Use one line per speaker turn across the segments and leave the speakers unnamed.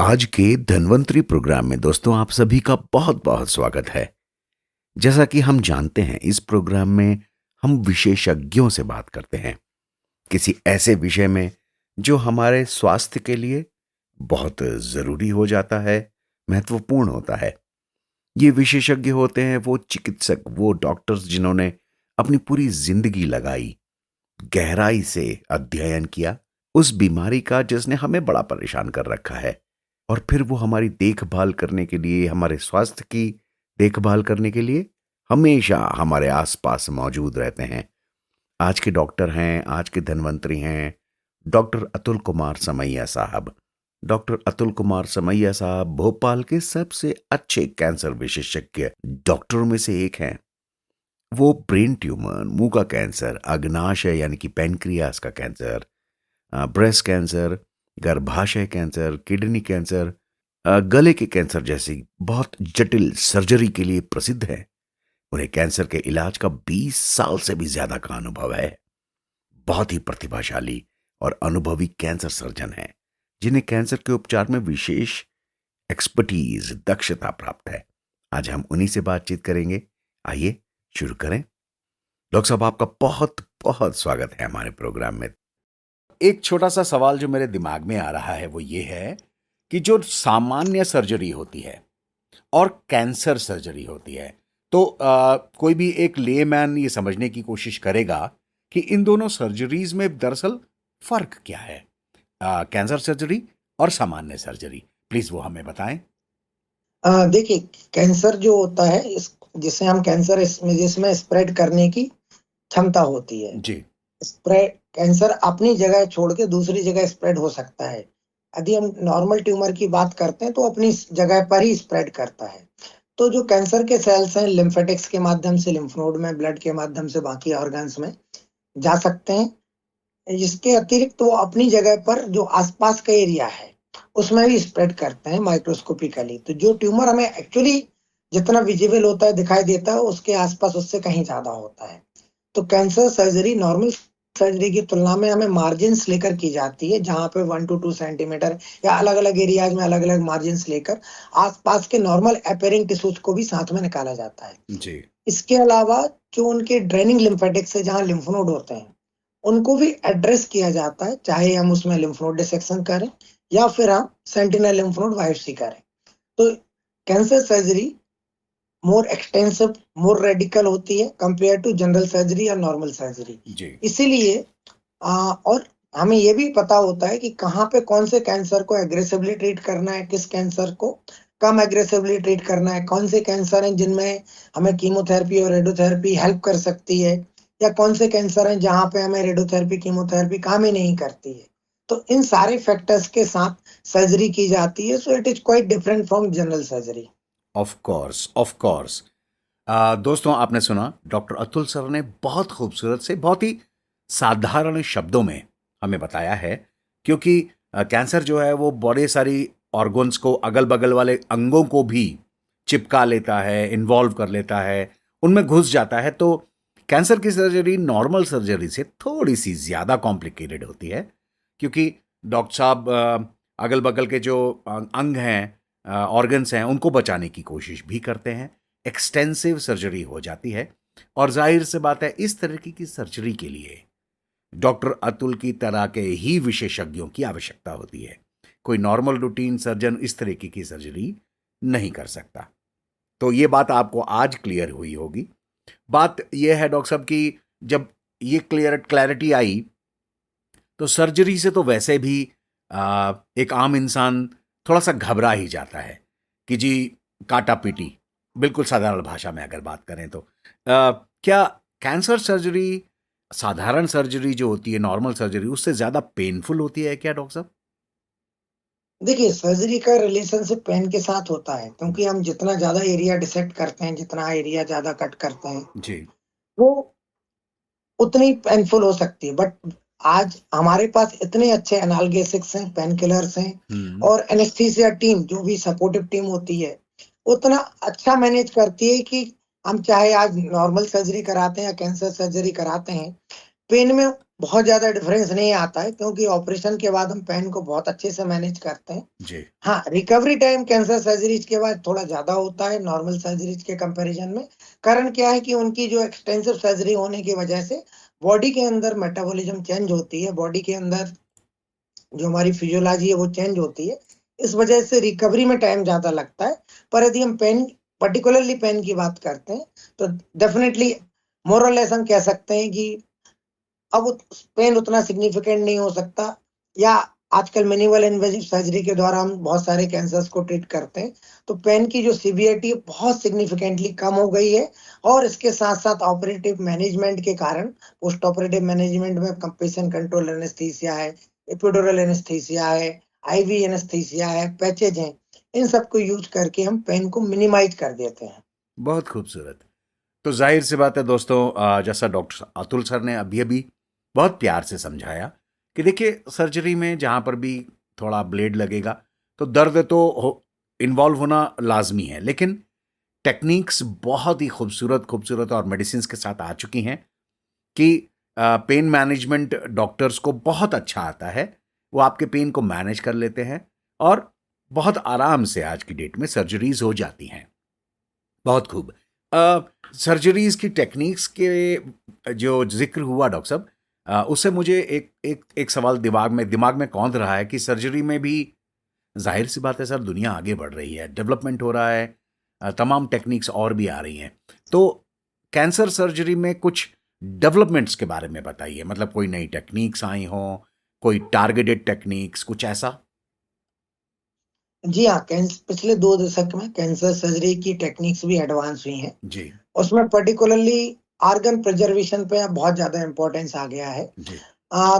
आज के धन्वंतरी प्रोग्राम में दोस्तों आप सभी का बहुत बहुत स्वागत है। जैसा कि हम जानते हैं इस प्रोग्राम में हम विशेषज्ञों से बात करते हैं किसी ऐसे विषय में जो हमारे स्वास्थ्य के लिए बहुत जरूरी हो जाता है, महत्वपूर्ण होता है। ये विशेषज्ञ होते हैं वो चिकित्सक, वो डॉक्टर्स जिन्होंने अपनी पूरी जिंदगी लगाई, गहराई से अध्ययन किया उस बीमारी का जिसने हमें बड़ा परेशान कर रखा है, और फिर वो हमारी देखभाल करने के लिए, हमारे स्वास्थ्य की देखभाल करने के लिए हमेशा हमारे आसपास मौजूद रहते हैं। आज के डॉक्टर हैं, आज के धन्वंतरी हैं डॉक्टर अतुल कुमार समैया साहब। डॉक्टर अतुल कुमार समैया साहब भोपाल के सबसे अच्छे कैंसर विशेषज्ञ डॉक्टरों में से एक हैं। वो ब्रेन ट्यूमर, मुंह का कैंसर, अग्नाशय यानी कि पेनक्रियास का कैंसर, ब्रेस्ट कैंसर, गर्भाशय कैंसर, किडनी कैंसर, गले के कैंसर जैसी बहुत जटिल सर्जरी के लिए प्रसिद्ध है। उन्हें कैंसर के इलाज का 20 साल से भी ज्यादा का अनुभव है। बहुत ही प्रतिभाशाली और अनुभवी कैंसर सर्जन हैं जिन्हें कैंसर के उपचार में विशेष एक्सपर्टीज, दक्षता प्राप्त है। आज हम उन्हीं से बातचीत करेंगे। आइए शुरू करें। डॉक्टर साहब, आपका बहुत बहुत स्वागत है हमारे प्रोग्राम में। एक छोटा सा सवाल जो मेरे दिमाग में आ रहा है वो ये है कि जो सामान्य सर्जरी होती है और कैंसर सर्जरी होती है, तो कोई भी एक लेमैन ये समझने की कोशिश करेगा कि इन दोनों सर्जरीज में दरअसल फर्क क्या है, कैंसर सर्जरी और सामान्य सर्जरी। प्लीज वो हमें बताएं।
देखिए, कैंसर जो होता है जिसे हम कैंसर इसमें जिसमें स्प्रेड करने की क्षमता होती है।
जी।
स्प्रेड कैंसर अपनी जगह छोड़ के दूसरी जगह स्प्रेड हो सकता है। यदि हम नॉर्मल ट्यूमर की बात करते हैं तो अपनी जगह पर ही स्प्रेड करता है। तो जो कैंसर के सेल्स हैं, लिम्फेटिक्स के माध्यम से लिम्फ नोड में, ब्लड के माध्यम से बाकी ऑर्गन्स में जा सकते हैं। इसके अतिरिक्त वो अपनी जगह पर जो आसपास का एरिया है उसमें भी स्प्रेड करते हैं माइक्रोस्कोपिकली। तो जो ट्यूमर हमें एक्चुअली जितना विजिबल होता है, दिखाई देता है, उसके आसपास उससे कहीं ज्यादा होता है। तो कैंसर सर्जरी नॉर्मल सर्जरी की तुलना में हमें मार्जिन्स लेकर की जाती है, जहां पे 1 to 2 सेंटीमीटर या अलग अलग एरियाज में अलग अलग मार्जिन्स लेकर आसपास के नॉर्मल अपेयरिंग टिश्यूज को भी साथ में निकाला जाता है।
जी।
इसके अलावा जो उनके ड्रेनिंग लिम्फेटिक्स है, जहां लिम्फ नोड होते हैं, उनको भी एड्रेस किया जाता है, चाहे हम उसमें लिम्फ नोड डिसेक्शन करें या फिर हम सेंटिनल लिम्फ नोड बायोप्सी करें। तो कैंसर सर्जरी मोर एक्सटेंसिव, मोर रेडिकल होती है कंपेयर टू जनरल सर्जरी या नॉर्मल सर्जरी।
जी।
इसीलिए और हमें ये भी पता होता है कि कहाँ पे कौन से कैंसर को एग्रेसिवली ट्रीट करना है, किस कैंसर को कम एग्रेसिवली ट्रीट करना है, कौन से कैंसर हैं जिनमें हमें कीमोथेरेपी और रेडियोथेरेपी हेल्प कर सकती है, या कौन से कैंसर हैं जहां पे हमें रेडियोथेरेपी, कीमोथेरेपी काम ही नहीं करती है। तो इन सारे फैक्टर्स के साथ सर्जरी की जाती है। So it is quite different from general surgery.
Of course, of course. दोस्तों, आपने सुना डॉक्टर अतुल सर ने बहुत खूबसूरत से, बहुत ही साधारण शब्दों में हमें बताया है, क्योंकि कैंसर जो है वो बड़े सारी ऑर्गन्स को, अगल बगल वाले अंगों को भी चिपका लेता है, इन्वॉल्व कर लेता है, उनमें घुस जाता है। तो कैंसर की सर्जरी नॉर्मल सर्जरी से थोड़ी सी ज़्यादा कॉम्प्लिकेटेड होती है, क्योंकि डॉक्टर साहब अगल बगल के जो अंग हैं, ऑर्गन्स हैं, उनको बचाने की कोशिश भी करते हैं। एक्सटेंसिव सर्जरी हो जाती है, और जाहिर से बात है इस तरह की सर्जरी के लिए डॉक्टर अतुल की तरह के ही विशेषज्ञों की आवश्यकता होती है। कोई नॉर्मल रूटीन सर्जन इस तरीके की सर्जरी नहीं कर सकता। तो ये बात आपको आज क्लियर हुई होगी। बात यह है डॉक्टर साहब कि जब ये क्लैरिटी आई तो सर्जरी से तो वैसे भी एक आम इंसान थोड़ा सा घबरा ही जाता है कि जी, काटा पीटी, बिल्कुल साधारण भाषा में अगर बात करें तो क्या कैंसर सर्जरी साधारण सर्जरी जो होती है, नॉर्मल सर्जरी, उससे ज्यादा पेनफुल होती है क्या डॉक्टर साहब?
देखिए, सर्जरी का रिलेशनशिप पेन के साथ होता है, क्योंकि हम जितना ज्यादा एरिया डिसेक्ट करते हैं, जितना एरिया ज्यादा कट करते हैं,
जी।
वो उतनी पेनफुल हो सकती है। बट आज हमारे पास इतने अच्छे एनाल्गेसिक्स हैं, पेन किलर्स हैं, और एनेस्थीसिया टीम जो भी सपोर्टिव टीम होती है उतना अच्छा मैनेज करती है कि हम चाहे आज नॉर्मल सर्जरी कराते हैं या कैंसर सर्जरी कराते हैं, पेन में बहुत ज्यादा डिफरेंस नहीं आता है, क्योंकि ऑपरेशन के बाद हम पेन को बहुत अच्छे से मैनेज करते हैं।
जी।
हाँ, रिकवरी टाइम कैंसर सर्जरीज के बाद थोड़ा ज्यादा होता है नॉर्मल सर्जरीज के कंपैरिजन में। कारण क्या है कि उनकी जो एक्सटेंसिव सर्जरी होने की वजह से बॉडी के अंदर मेटाबॉलिज्म चेंज होती है, बॉडी के अंदर जो हमारी फिजियोलॉजी है वो चेंज होती है। इस वजह से रिकवरी में टाइम ज्यादा लगता है। पर यदि हम पेन, पर्टिकुलरली पेन की बात करते हैं, तो डेफिनेटली मोर और लेस हम कह सकते हैं कि अब पेन उतना सिग्निफिकेंट नहीं हो सकता, या आजकल मिनिमल इन्वेजिव सर्जरी के द्वारा हम बहुत सारे कैंसर्स को ट्रीट करते हैं, तो पेन की जो सीवियरिटी है बहुत सिग्निफिकेंटली कम हो गई है। और इसके साथ साथ ऑपरेटिव मैनेजमेंट के कारण, पोस्ट ऑपरेटिव मैनेजमेंट में पेशेंट कंट्रोल एनेस्थीसिया है, एपिड्यूरल एनेस्थीसिया है, आईवी एनेस्थीसिया है, पैचेज हैं, इन सबको यूज करके हम पेन को मिनिमाइज कर देते हैं।
बहुत खूबसूरत। तो जाहिर सी बात है दोस्तों, जैसा डॉक्टर अतुल सर ने अभी अभी बहुत प्यार से समझाया कि देखिए सर्जरी में जहाँ पर भी थोड़ा ब्लेड लगेगा तो दर्द तो इन्वॉल्व होना लाजमी है, लेकिन टेक्निक्स बहुत ही खूबसूरत खूबसूरत और मेडिसिन के साथ आ चुकी हैं कि पेन मैनेजमेंट डॉक्टर्स को बहुत अच्छा आता है। वो आपके पेन को मैनेज कर लेते हैं और बहुत आराम से आज की डेट में सर्जरीज हो जाती हैं। बहुत खूब। सर्जरीज की टेक्निक्स के जो जिक्र हुआ डॉक्टर साहब, उससे मुझे एक सवाल दिमाग में कौंध रहा है कि सर्जरी में भी जाहिर सी बात है सर, दुनिया आगे बढ़ रही है, डेवलपमेंट हो रहा है, तमाम टेक्निक्स और भी आ रही हैं। तो कैंसर सर्जरी में कुछ डेवलपमेंट्स के बारे में बताइए, मतलब कोई नई टेक्निक्स आई हों, कोई टारगेटेड टेक्निक्स, कुछ ऐसा।
जी हाँ, पिछले 2 दशक में कैंसर सर्जरी की टेक्निक्स भी एडवांस हुई हैं।
जी।
उसमें पर्टिकुलरली ऑर्गन प्रिजर्वेशन पे अब बहुत ज्यादा इम्पोर्टेंस आ गया है।
जी।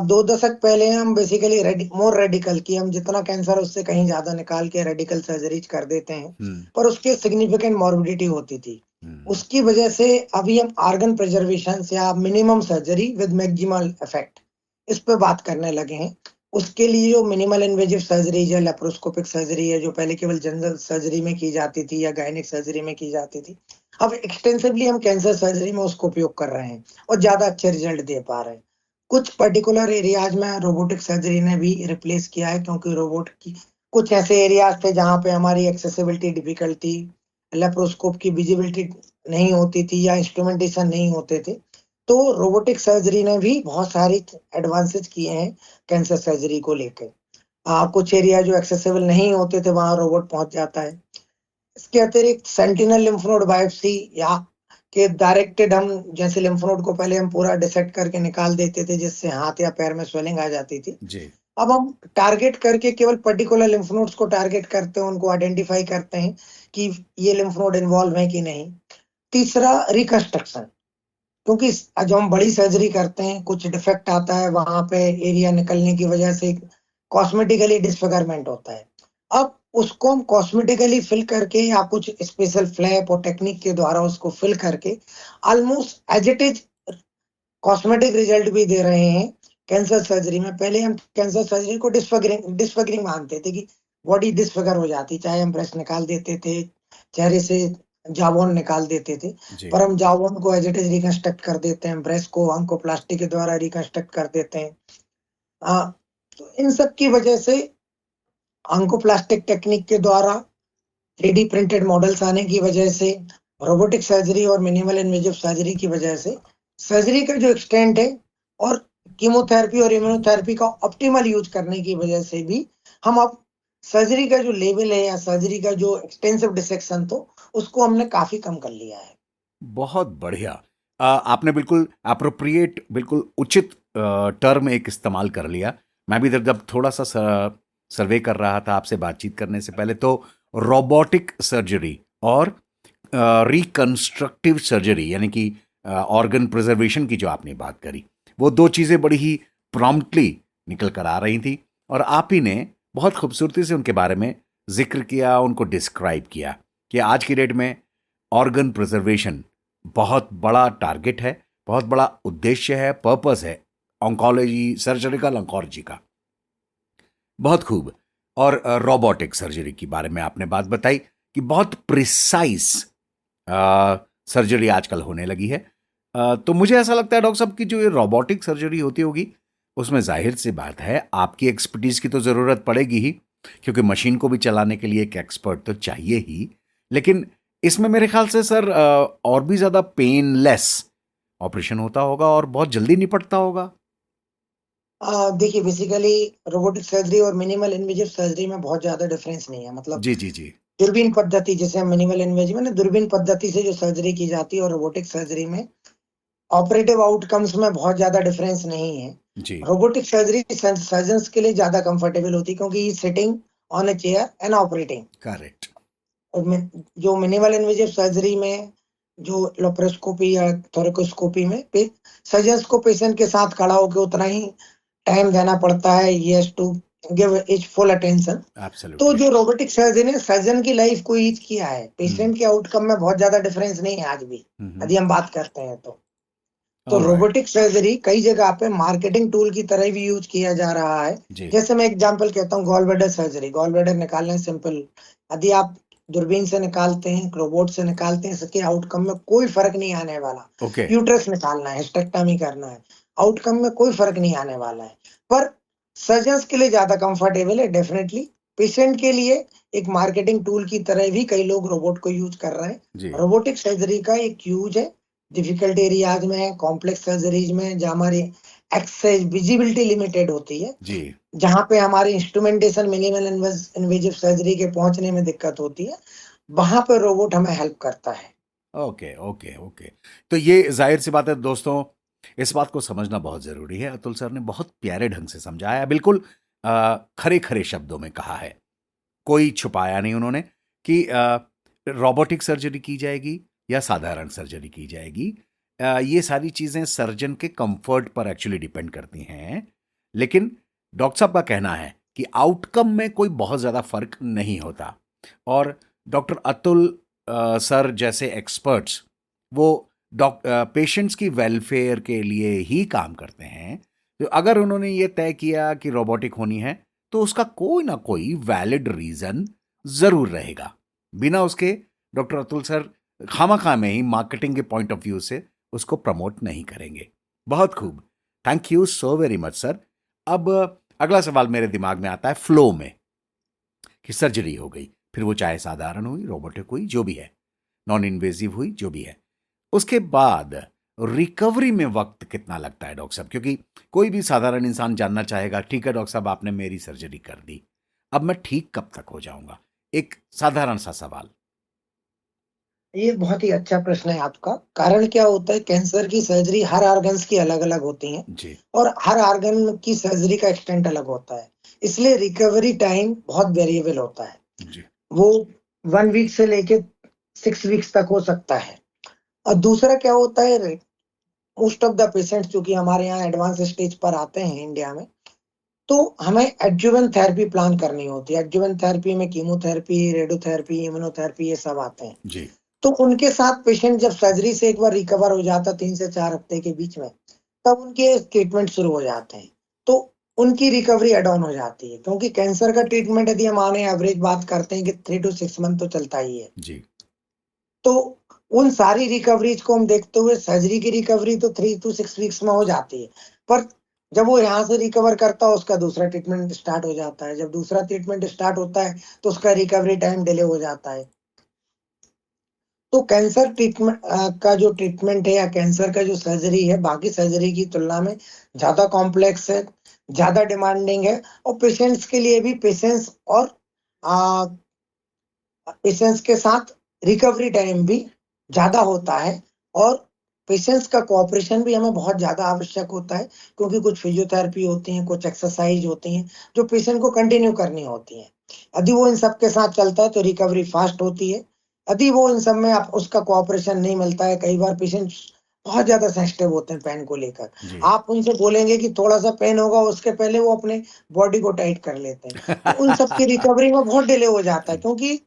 2 दशक पहले हम बेसिकली मोर रेडिकल की, हम जितना कैंसर उससे कहीं ज्यादा निकाल के रेडिकल सर्जरीज कर देते हैं, पर उसके सिग्निफिकेंट मॉर्बिडिटी होती थी। उसकी वजह से अभी हम ऑर्गन प्रिजर्वेशन या minimum surgery with maximal effect, इस पे बात करने लगे हैं। उसके लिए जो मिनिमल इन्वेजिव सर्जरी है, लेप्रोस्कोपिक सर्जरी है, जो पहले केवल जनरल सर्जरी में की जाती थी या गायनिक सर्जरी में की जाती थी, अब एक्सटेंसिवली हम कैंसर सर्जरी में उसको उपयोग कर रहे हैं और ज्यादा अच्छे रिजल्ट दे पा रहे हैं। कुछ पर्टिकुलर एरियाज में रोबोटिक सर्जरी ने भी रिप्लेस किया है, क्योंकि रोबोट की कुछ ऐसे एरियाज थे जहां पे हमारी एक्सेसिबिलिटी डिफिकल्ट थी, लेप्रोस्कोप की विजिबिलिटी नहीं होती थी या इंस्ट्रूमेंटेशन नहीं होते थे। तो रोबोटिक सर्जरी ने भी बहुत सारी एडवांसेस किए हैं कैंसर सर्जरी को लेकर। कुछ एरिया जो एक्सेसिबल नहीं होते थे वहां रोबोट पहुंच जाता है। इसके अतिरिक्त सेंटिनल लिम्फ नोड बायोप्सी या के डायरेक्टेड, हम जैसे लिम्फ नोड को पहले हम पूरा डिसेक्ट करके निकाल देते थे जिससे हाथ या पैर में स्वेलिंग आ जाती थी,
जी।
अब हम टारगेट करके केवल पर्टिकुलर लिम्फ नोड्स को टारगेट करते हैं, उनको आइडेंटिफाई करते हैं कि ये लिम्फ नोड इन्वॉल्व है कि नहीं। तीसरा, रिकंस्ट्रक्शन, क्योंकि जब हम बड़ी सर्जरी करते हैं कुछ डिफेक्ट आता है वहां पे, एरिया निकलने की वजह से कॉस्मेटिकली डिसफिगरमेंट होता है। अब उसको हम कॉस्मेटिकली फिल करके या कुछ स्पेशल फ्लैप और टेक्निक के द्वारा उसको फिल करके almost as it is cosmetic result भी दे रहे हैं कैंसर सर्जरी में। पहले हम कैंसर सर्जरी को डिसफिगरिंग मानते थे कि बॉडी डिसफिगर हो जाती, चाहे हम ब्रेस्ट निकाल देते थे, चेहरे से जाबोन निकाल देते थे,
जी।
पर हम जाबोन को एज इट इज रिकंस्ट्रक्ट कर देते हैं, ब्रेस्ट को ऑन्कोप्लास्टी के द्वारा रिकंस्ट्रक्ट कर देते हैं। तो इन सब की वजह से ऑन्कोप्लास्टिक टेक्निक के द्वारा 3D प्रिंटेड मॉडल्स आने की वजह से, रोबोटिक सर्जरी और मिनिमल इन्वेजिव सर्जरी की वजह से सर्जरी का जो एक्सटेंट है और कीमोथेरेपी और इम्यूनोथेरेपी का ऑप्टिमल यूज करने की वजह से भी हम अब सर्जरी का जो लेवल है या सर्जरी का जो एक्सटेंसिव डिसेक्शन तो उसको हमने काफी कम कर लिया है।
बहुत बढ़िया। आपने बिल्कुल अप्रोप्रिएट, बिल्कुल उचित टर्म एक इस्तेमाल कर लिया। मैं भी जब थोड़ा सा सर्वे कर रहा था आपसे बातचीत करने से पहले, तो रोबोटिक सर्जरी और रिकंस्ट्रक्टिव सर्जरी, यानी कि ऑर्गन प्रिजर्वेशन की जो आपने बात करी, वो दो चीज़ें बड़ी ही प्रॉम्प्टली निकल कर आ रही थी और आप ही ने बहुत खूबसूरती से उनके बारे में जिक्र किया, उनको डिस्क्राइब किया कि आज की डेट में ऑर्गन प्रिजर्वेशन बहुत बड़ा टारगेट है, बहुत बड़ा उद्देश्य है, पर्पस है ऑन्कोलॉजी, सर्जिकल ऑन्कोलॉजी का। बहुत खूब। और रोबोटिक सर्जरी के बारे में आपने बात बताई कि बहुत प्रिसाइज सर्जरी आजकल होने लगी है। तो मुझे ऐसा लगता है डॉक्टर साहब कि जो ये रोबोटिक सर्जरी होती होगी, उसमें ज़ाहिर सी बात है आपकी एक्सपर्टीज़ की तो ज़रूरत पड़ेगी ही, क्योंकि मशीन को भी चलाने के लिए एक एक्सपर्ट तो चाहिए ही। लेकिन इसमें मेरे ख्याल से सर और भी ज़्यादा पेनलेस ऑपरेशन होता होगा और बहुत जल्दी निपटता होगा।
देखिए बेसिकली रोबोटिक सर्जरी और मिनिमल इन्वेजिव सर्जरी में बहुत ज़्यादा डिफरेंस नहीं है। मतलब
जी, जी, जी।
दूरबीन पद्धति, जिसे हम मिनिमल इन्वेजिव है ना, दूरबीन पद्धति से जो सर्जरी की जाती है और रोबोटिक सर्जरी में ऑपरेटिव आउटकम्स में बहुत ज़्यादा डिफरेंस नहीं है।
जी,
रोबोटिक सर्जरी सर्जन्स के लिए ज़्यादा कंफर्टेबल होती है क्योंकि he is sitting on a chair and operating.
Correct.
और जो मिनिमल इन्वेजिव सर्जरी में जो लेप्रोस्कोपी या थोरेकोस्कोपी में सर्जन्स को पेशेंट के साथ खड़ा होकर उतना ही टाइम देना पड़ता है, he has to give it full attention. तो
एब्सोल्युटली।
जो रोबोटिक सर्जन है, सर्जन की लाइफ को ईज किया है,
हुँ,
पेशेंट के आउटकम में बहुत ज्यादा डिफरेंस नहीं है आज भी,
हुँ, हुँ।
यदि हम बात करते हैं तो
ऑलराइट।
रोबोटिक सर्जरी कई जगह पे मार्केटिंग टूल की तरह भी यूज किया जा रहा है।
जी,
जैसे मैं एग्जांपल कहता हूँ, gall bladder surgery, gall bladder निकालना सिंपल, यदि आप दूरबीन से निकालते हैं, रोबोट से निकालते हैं, इसके आउटकम में कोई फर्क नहीं आने वाला।
ओके।
यूट्रस निकालना है, हिस्टेक्टोमी करना है, आउटकम में कोई फर्क नहीं आने वाला है। पर सर्जन्स के लिए ज्यादा कंफर्टेबल है डेफिनेटली। पेशेंट के लिए एक मार्केटिंग टूल की तरह भी कई लोग रोबोट को यूज कर रहे हैं।
जी,
रोबोटिक सर्जरी का एक यूज है डिफिकल्ट एरियाज में, कॉम्प्लेक्स सर्जरीज में, जहाँ हमारी एक्सेस विजिबिलिटी लिमिटेड होती है,
जी।
जहाँ पे हमारी इंस्ट्रूमेंटेशन मिनिमल इन्वेजिव सर्जरी के पहुंचने में दिक्कत होती है, वहां पर रोबोट हमें हेल्प करता है।
Okay, okay, okay. तो ये ज़ाहिर-सी बात है दोस्तों, इस बात को समझना बहुत ज़रूरी है। अतुल सर ने बहुत प्यारे ढंग से समझाया, बिल्कुल खरे-खरे शब्दों में कहा है। कोई छुपाया नहीं उन्होंने कि रोबोटिक सर्जरी की जाएगी या साधारण सर्जरी की जाएगी। ये सारी चीज़ें सर्जन के कम्फ़र्ट पर एक्चुअली डिपेंड करती हैं। लेकिन डॉक्टर साहब का कहना है कि आउटकम में कोई बहुत ज़्यादा फ़र्क नहीं होता और डॉक्टर अतुल सर जैसे एक्सपर्ट्स वो पेशेंट्स की वेलफेयर के लिए ही काम करते हैं। तो अगर उन्होंने ये तय किया कि रोबोटिक होनी है तो उसका कोई ना कोई वैलिड रीजन जरूर रहेगा। बिना उसके डॉक्टर अतुल सर खामखा में ही मार्केटिंग के पॉइंट ऑफ व्यू से उसको प्रमोट नहीं करेंगे। बहुत खूब। Thank you so very much sir. अब अगला सवाल मेरे दिमाग में आता है फ्लो में कि सर्जरी हो गई, फिर वो चाहे साधारण हुई, रोबोटिक हुई, जो भी है, नॉन इन्वेजिव हुई, जो भी है, उसके बाद रिकवरी में वक्त कितना लगता है डॉक्टर साहब? क्योंकि कोई भी साधारण इंसान जानना चाहेगा, ठीक है डॉक्टर साहब आपने मेरी सर्जरी कर दी, अब मैं ठीक कब तक हो जाऊंगा? एक साधारण सा सवाल।
ये बहुत ही अच्छा प्रश्न है आपका। कारण क्या होता है, कैंसर की सर्जरी हर ऑर्गन्स की अलग अलग होती है
जी,
और हर ऑर्गन की सर्जरी का एक्सटेंट अलग होता है, इसलिए रिकवरी टाइम बहुत वेरिएबल होता है।
जी,
वो 1 वीक से लेके 6 वीक्स तक हो सकता है। और दूसरा क्या होता है, मोस्ट ऑफ द पेशेंट्स जो कि हमारे यहाँ एडवांस स्टेज पर आते हैं इंडिया में, तो हमें एडजुवेंट थेरेपी प्लान करनी होती है। एडजुवेंट थेरेपी में कीमोथेरेपी, रेडियोथेरेपी, इम्यूनोथेरेपी, ये सब आते हैं।
जी,
तो उनके साथ पेशेंट जब सर्जरी से एक बार रिकवर हो जाता है 3 से 4 हफ्ते के बीच में, तब उनके ट्रीटमेंट शुरू हो जाते हैं। तो उनकी रिकवरी एड ऑन हो जाती है, क्योंकि कैंसर का ट्रीटमेंट यदि हम आने एवरेज बात करते हैं कि 3 टू 6 मंथ तो चलता ही है।
जी,
तो उन सारी रिकवरीज को हम देखते हुए सर्जरी की रिकवरी तो 3 टू 6 वीक्स में हो जाती है। पर जब वो यहाँ से रिकवर करता है, उसका दूसरा ट्रीटमेंट स्टार्ट हो जाता है। जब दूसरा ट्रीटमेंट स्टार्ट होता है, तो उसका रिकवरी टाइम डिले हो जाता है। तो कैंसर ट्रीटमेंट का जो ट्रीटमेंट है या कैंसर का जो सर्जरी है, बाकी सर्जरी की तुलना में ज़्यादा कॉम्प्लेक्स है, ज़्यादा डिमांडिंग है और पेशेंट्स के लिए भी पेशेंस और अ, पेशेंट्स के साथ रिकवरी टाइम भी ज़्यादा होता है और पेशेंट्स का कोऑपरेशन भी हमें बहुत ज़्यादा आवश्यक होता है, क्योंकि कुछ फिजियोथेरेपी होती हैं, कुछ एक्सरसाइज होती हैं, जो पेशेंट को कंटिन्यू करनी होती हैं। यदि वो इन सब के साथ चलता है, तो रिकवरी फास्ट होती है। यदि वो इन सब में आप उसका कोऑपरेशन नहीं मिलता है, कई बार पेशेंट्स बहुत ज़्यादा सेंसिटिव होते हैं पेन को लेकर।
जी।
आप उनसे बोलेंगे कि थोड़ा-सा पेन होगा, उसके पहले वो अपने बॉडी को टाइट कर लेते हैं। तो उन सब की रिकवरी में बहुत डिले हो जाता है, क्योंकि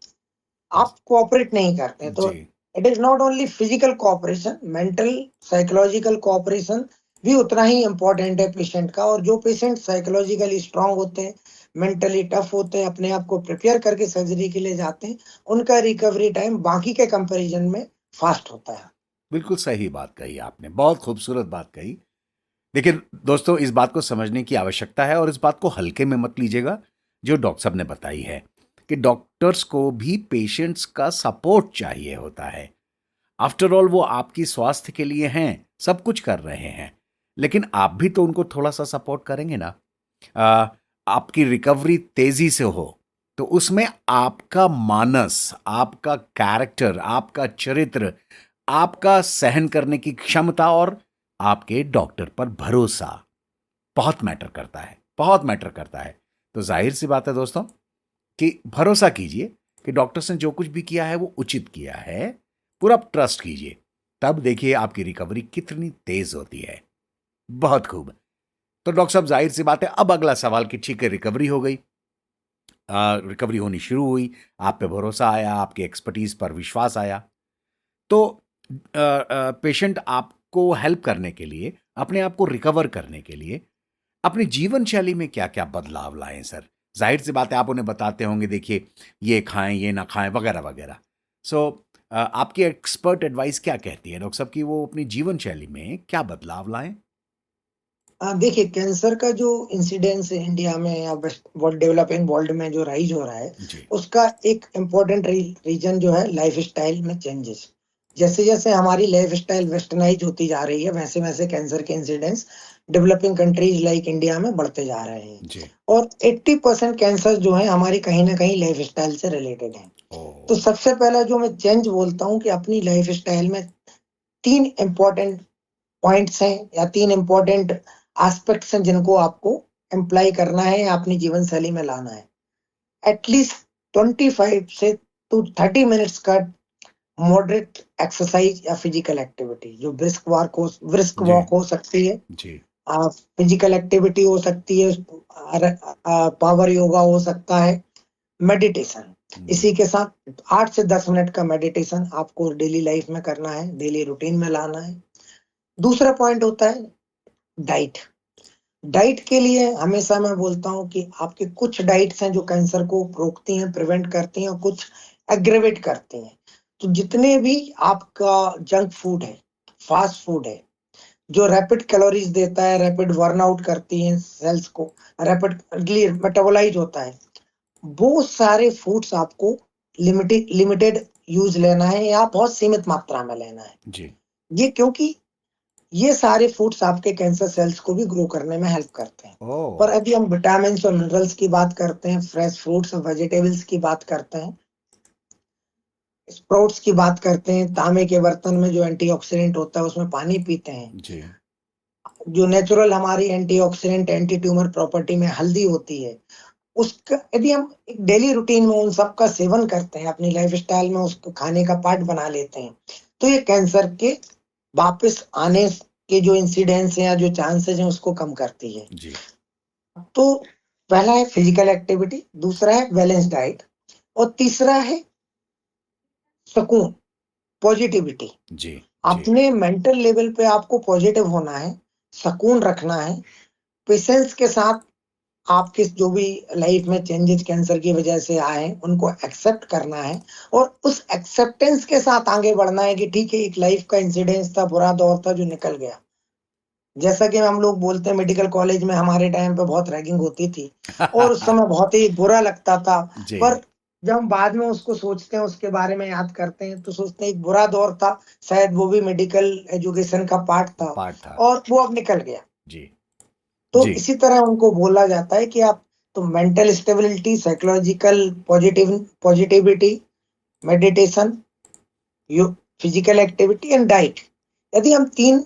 आप कोऑपरेट नहीं करते। तो
जी,
it is not only physical cooperation, mental psychological cooperation भी उतना ही इम्पोर्टेंट है पेशेंट का। और जो पेशेंट साइकोलॉजिकली स्ट्रांग होते हैं, मेंटली टफ होते हैं, अपने आप को प्रिपेयर करके सर्जरी के लिए जाते हैं, उनका रिकवरी टाइम बाकी के कंपैरिजन में फास्ट होता है।
बिल्कुल सही बात कही आपने, बहुत खूबसूरत बात कही। देखिए दोस्तों, इस बात को समझने की आवश्यकता है और इस बात को हल्के में मत लीजिएगा, जो डॉक्टर साहब ने बताई है कि डॉक्टर्स को भी पेशेंट्स का सपोर्ट चाहिए होता है। आफ्टर ऑल वो आपकी स्वास्थ्य के लिए हैं, सब कुछ कर रहे हैं, लेकिन आप भी तो उनको थोड़ा-सा सपोर्ट करेंगे ना। अ, आपकी रिकवरी तेज़ी से हो, तो उसमें आपका मानस, आपका कैरेक्टर, आपका चरित्र, आपका सहन करने की क्षमता और आपके डॉक्टर पर भरोसा बहुत मैटर करता है, बहुत मैटर करता है। तो ज़ाहिर-सी बात है दोस्तों कि भरोसा कीजिए कि डॉक्टर्स ने जो कुछ भी किया है वो उचित किया है, पूरा ट्रस्ट कीजिए। तब देखिए आपकी रिकवरी कितनी तेज़ होती है। बहुत खूब। तो डॉक्टर साहब, ज़ाहिर-सी बात है, अब अगला सवाल कि ठीक है, रिकवरी हो गई, रिकवरी होनी शुरू हुई, आप पे भरोसा आया, आपकी एक्सपर्टीज़ पर विश्वास आया। तो पेशेंट आपको हेल्प करने के लिए, अपने आप को रिकवर करने के लिए, अपनी जीवन शैली में क्या-क्या बदलाव लाएँ सर? ज़ाहिर-सी बात है आप उन्हें बताते होंगे, देखिए ये खाएँ, ये ना खाएँ, वगैरह-वगैरह। सो आपकी एक्सपर्ट एडवाइस क्या कहती है डॉक्टर साहब कि वो अपनी जीवन शैली में क्या बदलाव लाएँ?
देखिए कैंसर का जो इंसिडेंस है इंडिया में या वेस्ट वर्ल्ड डेवलपिंग वर्ल्ड में जो राइज हो रहा है,
जी,
उसका एक इम्पोर्टेंट रीजन जो है लाइफस्टाइल में चेंजेस। जैसे-जैसे हमारी लाइफस्टाइल वेस्टर्नाइज होती जा रही है, वैसे-वैसे कैंसर के incidence developing countries like India में बढ़ते जा रहे हैं।
जी।
और 80% कैंसर जो है हमारी कहीं न कहीं लाइफस्टाइल से रिलेटेड हैं। तो
ओह!
सबसे पहला जो मैं चेंज बोलता हूँ कि अपनी लाइफस्टाइल में 3 इम्पोर्टेंट पॉइंट्स हैं या 3 इम्पोर्टेंट एस्पेक्ट्स हैं जिनको आपको एम्प्लॉय करना है या अपनी जीवन शैली में लाना है। एटलीस्ट 25 से टू 30 मिनट्स का मॉडरेट एक्सरसाइज या फिजिकल एक्टिविटी जो ब्रिस्क
जी,
वॉक हो सकती है,
जी।
फिजिकल एक्टिविटी हो सकती है, पावर योगा हो सकता है, मेडिटेशन।
हुँ,
इसी के साथ 8 से 10 मिनट का मेडिटेशन आपको डेली लाइफ में करना है, डेली रूटीन में लाना है। दूसरा पॉइंट होता है डाइट। डाइट के लिए हमेशा मैं बोलता हूँ कि आपके कुछ डाइट्स हैं जो कैंसर को रोकती हैं, प्रिवेंट करती हैं और कुछ एग्रेवेट करती हैं। तो जितने भी आपका जंक फूड है, फास्ट फूड है, जो रैपिड कैलोरीज देता है, रैपिड बर्न आउट करती हैं सेल्स को, रैपिडली मेटाबोलाइज होता है, वो सारे फूड्स आपको लिमिटेड लिमिटेड यूज लेना है या बहुत सीमित मात्रा में लेना है।
जी।
ये क्योंकि ये सारे फूड्स आपके कैंसर सेल्स को भी ग्रो करने में हेल्प करते हैं।
ओह!
पर अभी हम विटामिन्स और मिनरल्स की बात करते हैं, फ्रेश फ्रूट्स और वेजिटेबल्स की बात करते हैं, स्प्राउट्स की बात करते हैं, तांबे के बर्तन में जो एंटीऑक्सीडेंट होता है उसमें पानी पीते हैं।
जी,
जो नेचुरल हमारी एंटीऑक्सीडेंट, एंटी ट्यूमर प्रॉपर्टी में हल्दी होती है, उसका यदि हम एक डेली रूटीन में उन सब का सेवन करते हैं, अपनी लाइफस्टाइल में उसको खाने का पार्ट बना लेते हैं, तो ये कैंसर के वापस आने के जो इंसिडेंस हैं या जो चांसेस हैं उसको कम करती है।
जी,
तो पहला है फिजिकल एक्टिविटी, दूसरा है बैलेंस डाइट और तीसरा है सुकून, पॉजिटिविटी।
जी, जी,
अपने मेंटल लेवल पे आपको पॉजिटिव होना है, सुकून रखना है, पेशेंस के साथ आपके जो भी लाइफ में चेंजेस कैंसर की वजह से आए हैं, उनको एक्सेप्ट करना है और उस एक्सेप्टेंस के साथ आगे बढ़ना है कि ठीक है, एक लाइफ का इंसिडेंस था, बुरा दौर था जो निकल गया। जैसा कि हम लोग बोलते हैं मेडिकल कॉलेज में हमारे टाइम पे बहुत रैगिंग होती थी और उस समय बहुत ही बुरा लगता था। पर
जी,
जब हम बाद में उसको सोचते हैं, उसके बारे में याद करते हैं, तो सोचते हैं एक बुरा दौर था, शायद वो भी मेडिकल एजुकेशन का पार्ट था
पार्ट था।
और वो अब निकल गया।
जी,
तो
जी,
इसी तरह उनको बोला जाता है कि आप तो mental stability, psychological positivity, meditation, yo physical activity and diet, यदि हम 3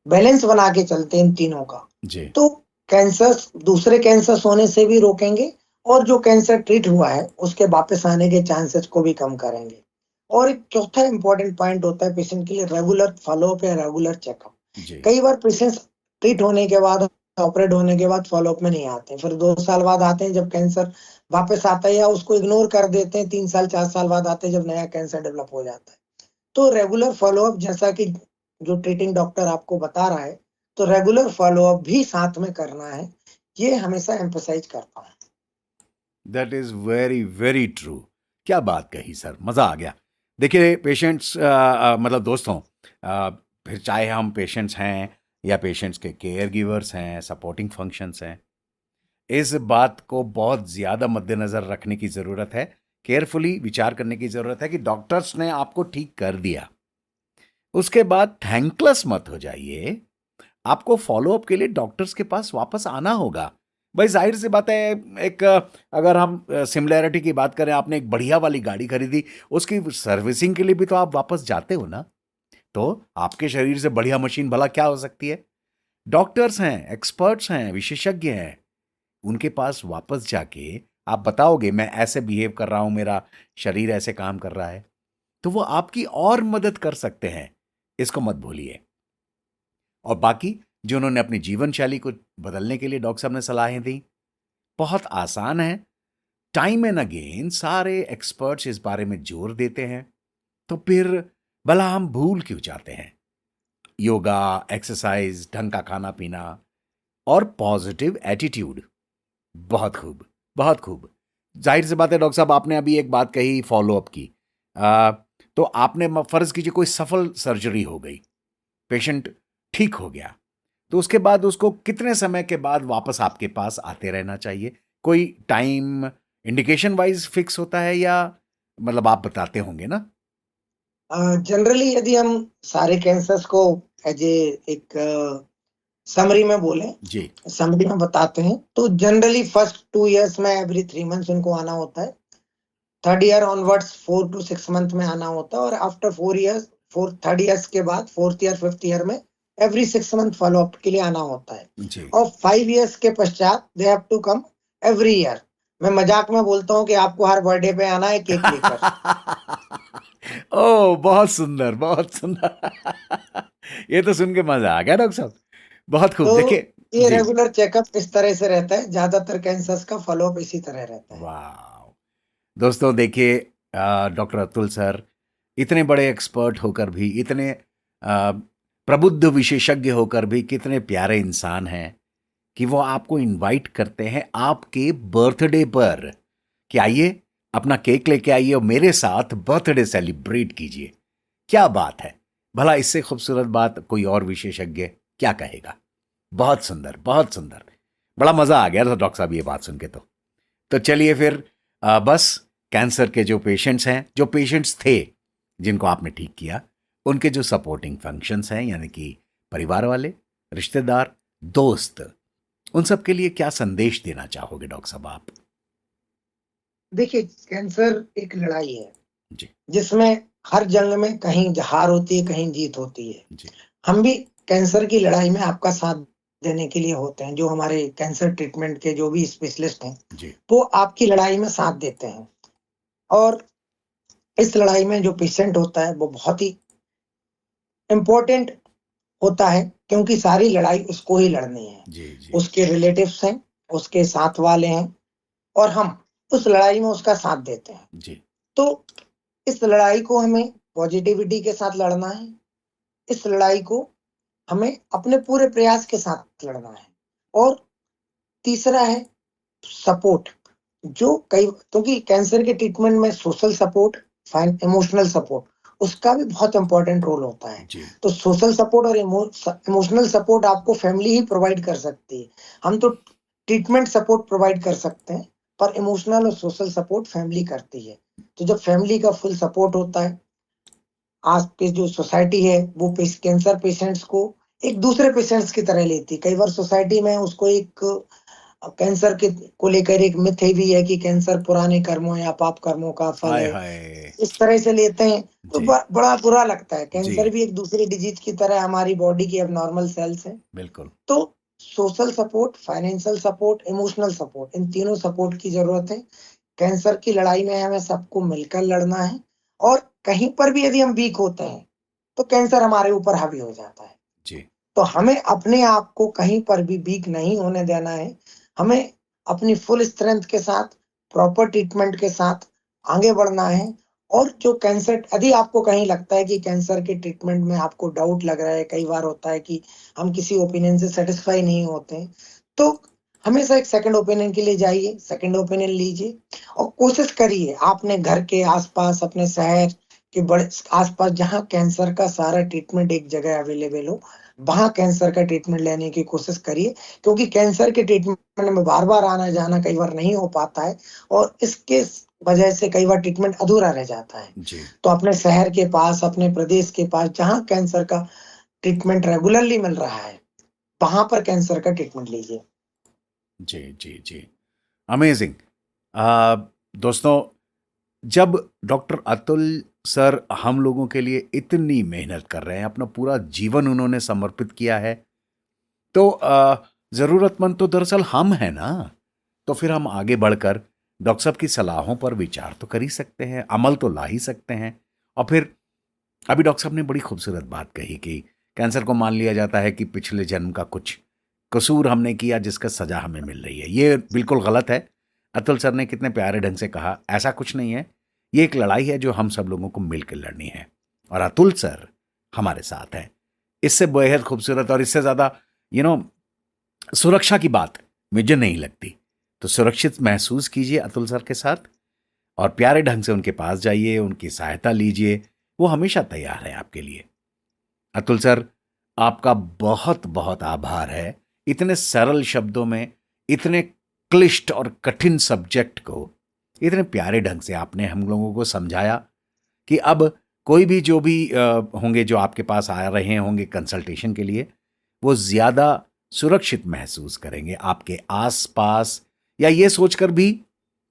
बैलेंस बना के चलते हैं इन तीनों का,
जी,
तो कैंसर दूसरे कैंसर्स होने से भी रोकेंगे और जो कैंसर ट्रीट हुआ है, उसके वापस आने के चांसेस को भी कम करेंगे। और एक चौथा इम्पोर्टेंट पॉइंट होता है पेशेंट के लिए रेगुलर फ़ॉलो-अप या रेगुलर चेकअप।
जी,
कई बार पेशेंट्स ट्रीट होने के बाद, ऑपरेट होने के बाद फ़ॉलो-अप में नहीं आते हैं। फिर 2 साल बाद आते हैं जब कैंसर वापस आता है या उसको इग्नोर कर देते हैं, 3 साल, 4 साल बाद आते हैं जब नया कैंसर डेवलप हो जाता है। तो रेगुलर फ़ॉलो-अप जैसा कि जो ट्रीटिंग डॉक्टर आपको बता रहा है, तो रेगुलर फ़ॉलो-अप भी साथ में करना है। ये हमेशा एम्फसाइज़ करता हूँ।
That is very, very true. क्या बात कही सर, मज़ा आ गया। देखिए पेशेंट्स मतलब दोस्तों, फिर चाहे हम पेशेंट्स हैं या पेशेंट्स के केयर गिवर्स हैं, सपोर्टिंग फंक्शंस हैं, इस बात को बहुत ज़्यादा मद्देनज़र रखने की ज़रूरत है, केयरफुली विचार करने की ज़रूरत है कि डॉक्टर्स ने आपको ठीक कर दिया, उसके बाद थैंकलेस मत हो जाइए। आपको फ़ॉलो-अप के लिए डॉक्टर्स के पास वापस आना होगा। भाई ज़ाहिर-सी बात है, एक अगर हम सिमिलैरिटी की बात करें, आपने एक बढ़िया वाली गाड़ी खरीदी, उसकी सर्विसिंग के लिए भी तो आप वापस जाते हो ना? तो आपके शरीर से बढ़िया मशीन भला क्या हो सकती है? डॉक्टर्स हैं, एक्सपर्ट्स हैं, विशेषज्ञ हैं, उनके पास वापस जाके आप बताओगे मैं ऐसे बिहेव कर रहा हूँ, मेरा शरीर ऐसे काम कर रहा है, तो वो आपकी और मदद कर सकते हैं, इसको मत भूलिए। और बाकी जो उन्होंने अपनी जीवन शैली को बदलने के लिए डॉक्टर साहब ने सलाहें दी, बहुत आसान है। टाइम एंड अगेन सारे एक्सपर्ट्स इस बारे में जोर देते हैं, तो फिर भला हम भूल क्यों जाते हैं? योगा, एक्सरसाइज, ढंग का खाना पीना और पॉजिटिव एटीट्यूड। बहुत खूब, बहुत खूब। जाहिर सी बात है डॉक्टर साहब, आपने अभी एक बात कही फॉलो अप की। आ, तो आपने फर्ज कीजिए कोई सफल सर्जरी हो गई, पेशेंट ठीक हो गया, तो उसके बाद उसको कितने समय के बाद वापस आपके पास आते रहना चाहिए? कोई टाइम इंडिकेशन वाइज फिक्स होता है या मतलब आप बताते होंगे ना?
जनरली यदि हम सारे कैंसर्स को एज ए एक समरी में बोले,
जी।
समरी में बताते हैं, तो जनरली फर्स्ट 2 इयर्स में एवरी 3 मंथ्स उनको आना होता है। Third year onwards 4 to 6 month में आना होता है, और आफ्टर 4 इयर्स, थर्ड ईयर्स के बाद फोर्थ ईयर, फिफ्थ ईयर में एवरी 6 मंथ फॉलो अप के लिए आना होता है।
जी।
और 5 इयर्स के पश्चात they have to come every year. मैं मजाक में बोलता हूँ कि आपको हर बर्थडे पे आना है केक लेकर।
ओह, बहुत सुंदर, बहुत सुंदर। ये तो सुन के मजा आ गया डॉक्टर साहब। बहुत खूब।
तो
देखिए
ये
जी।
रेगुलर चेकअप इस तरह से रहता है, ज्यादातर कैंसर्स का फॉलोअप इसी तरह रहता है।
वाह दोस्तों, देखिए डॉक्टर अतुल सर इतने बड़े एक्सपर्ट होकर भी, इतने प्रबुद्ध विशेषज्ञ होकर भी कितने प्यारे इंसान हैं कि वो आपको इनवाइट करते हैं आपके बर्थडे पर कि आइए अपना केक लेके आइए और मेरे साथ बर्थडे सेलिब्रेट कीजिए। क्या बात है! भला इससे खूबसूरत बात कोई और विशेषज्ञ क्या कहेगा? बहुत सुंदर, बहुत सुंदर। बड़ा मजा आ गया था डॉक्टर साहब ये बात सुन के। तो चलिए फिर बस कैंसर के जो पेशेंट्स हैं, जो पेशेंट्स थे जिनको आपने ठीक किया, उनके जो सपोर्टिंग फंक्शंस हैं यानी कि परिवार वाले, रिश्तेदार, दोस्त, उन सब के लिए क्या संदेश देना चाहोगे डॉक्टर साहब आप?
देखिए, कैंसर एक लड़ाई है
जी।
जिसमें हर जंग में कहीं हार होती है, कहीं जीत होती है।
जी।
हम भी कैंसर की लड़ाई में आपका साथ देने के लिए होते हैं। जो हमारे कैंसर ट्रीटमेंट के जो भी स्पेशलिस्ट हैं,
जी।
वो आपकी लड़ाई में साथ देते हैं। और इस लड़ाई में जो पेशेंट होता है वो बहुत ही इम्पोर्टेंट होता है, क्योंकि सारी लड़ाई उसको ही लड़नी है।
जी। जी।
उसके रिलेटिव्स हैं, उसके साथ वाले हैं, और हम उस लड़ाई में उसका साथ देते हैं।
जी।
तो इस लड़ाई को हमें पॉजिटिविटी के साथ लड़ना है। इस लड़ाई को हमें अपने पूरे प्रयास के साथ लड़ना है। और तीसरा है सपोर्ट, जो कई, क्योंकि कैंसर के ट्रीटमेंट में सोशल सपोर्ट, इमोशनल सपोर्ट, उसका भी बहुत इंपॉर्टेंट रोल होता है।
जी।
तो सोशल सपोर्ट और इमोशनल सपोर्ट आपको फैमिली ही प्रोवाइड कर सकती है। हम तो ट्रीटमेंट सपोर्ट प्रोवाइड कर सकते हैं, पर इमोशनल और सोशल सपोर्ट फैमिली करती है। तो जब फैमिली का फुल सपोर्ट होता है, आज के जो सोसाइटी है वो कैंसर पेशेंट्स को एक दूसरे पेशेंट्स की तरह लेती है। कई बार सोसाइटी में उसको एक कैंसर के को लेकर एक मिथ भी है कि कैंसर पुराने कर्मों या पाप कर्मों का फल
हाय
है,
हाय।
इस तरह से लेते हैं। तो
जी।
बड़ा बुरा लगता है।
जी।
कैंसर भी एक दूसरी डिजीज की तरह हमारी बॉडी की अब नॉर्मल सेल्स है।
बिल्कुल।
तो social support, financial support, emotional support, इन तीनों सपोर्ट की जरूरत है। कैंसर की लड़ाई में हमें सबको मिलकर लड़ना है। और कहीं पर भी यदि हम वीक होते हैं, तो कैंसर हमारे ऊपर हावी हो जाता है।
जी।
तो हमें अपने आप को कहीं पर भी वीक नहीं होने देना है। हमें अपनी फुल स्ट्रेंथ के साथ, प्रॉपर ट्रीटमेंट के साथ आगे बढ़ना है। और जो कैंसर, यदि आपको कहीं लगता है कि कैंसर के ट्रीटमेंट में आपको डाउट लग रहा है, कई बार होता है कि हम किसी ओपिनियन से सेटिस्फाई नहीं होते हैं, तो हमेशा एक सेकंड ओपिनियन के लिए जाइए, सेकंड ओपिनियन लीजिए, और कोशिश करिए आपने घर के आसपास, अपने शहर कि बड़े आसपास जहाँ कैंसर का सारा ट्रीटमेंट एक जगह अवेलेबल हो, वहाँ कैंसर का ट्रीटमेंट लेने की कोशिश करिए, क्योंकि कैंसर के ट्रीटमेंट में बार-बार आना-जाना कई बार नहीं हो पाता है और इसके वजह से कई बार ट्रीटमेंट अधूरा रह जाता है।
जी
तो अपने शहर के पास, अपने प्रदेश के पास जहाँ कैंसर का ट्रीटमेंट रेगुलरली मिल रहा है, वहाँ पर कैंसर का ट्रीटमेंट लीजिए।
जी जी जी, अमेजिंग। दोस्तों, जब डॉक्टर अतुल सर हम लोगों के लिए इतनी मेहनत कर रहे हैं, अपना पूरा जीवन उन्होंने समर्पित किया है, तो ज़रूरतमंद तो दरअसल हम हैं ना। तो फिर हम आगे बढ़कर डॉक्टर साहब की सलाहों पर विचार तो कर ही सकते हैं, अमल तो ला ही सकते हैं। और फिर अभी डॉक्टर साहब ने बड़ी खूबसूरत बात कही कि कैंसर को मान लिया जाता है कि पिछले जन्म का कुछ कसूर हमने किया जिसका सजा हमें मिल रही है। ये बिल्कुल गलत है। अतुल सर ने कितने प्यारे ढंग से कहा, ऐसा कुछ नहीं है। ये एक लड़ाई है जो हम सब लोगों को मिलकर लड़नी है, और अतुल सर हमारे साथ हैं। इससे बेहद खूबसूरत और इससे ज़्यादा यू नो सुरक्षा की बात मुझे नहीं लगती। तो सुरक्षित महसूस कीजिए अतुल सर के साथ, और प्यारे ढंग से उनके पास जाइए, उनकी सहायता लीजिए। वो हमेशा तैयार हैं आपके लिए। अतुल सर, आपका बहुत बहुत आभार है। इतने सरल शब्दों में इतने क्लिष्ट और कठिन सब्जेक्ट को इतने प्यारे ढंग से आपने हम लोगों को समझाया कि अब कोई भी जो भी होंगे, जो आपके पास आ रहे होंगे कंसल्टेशन के लिए, वो ज़्यादा सुरक्षित महसूस करेंगे आपके आसपास, या ये सोचकर भी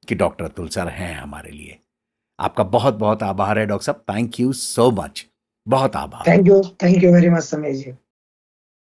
कि डॉक्टर अतुल सर हैं हमारे लिए। आपका बहुत बहुत आभार है डॉक्टर साहब। Thank you so much. बहुत आभार।
Thank you very much Sameer ji.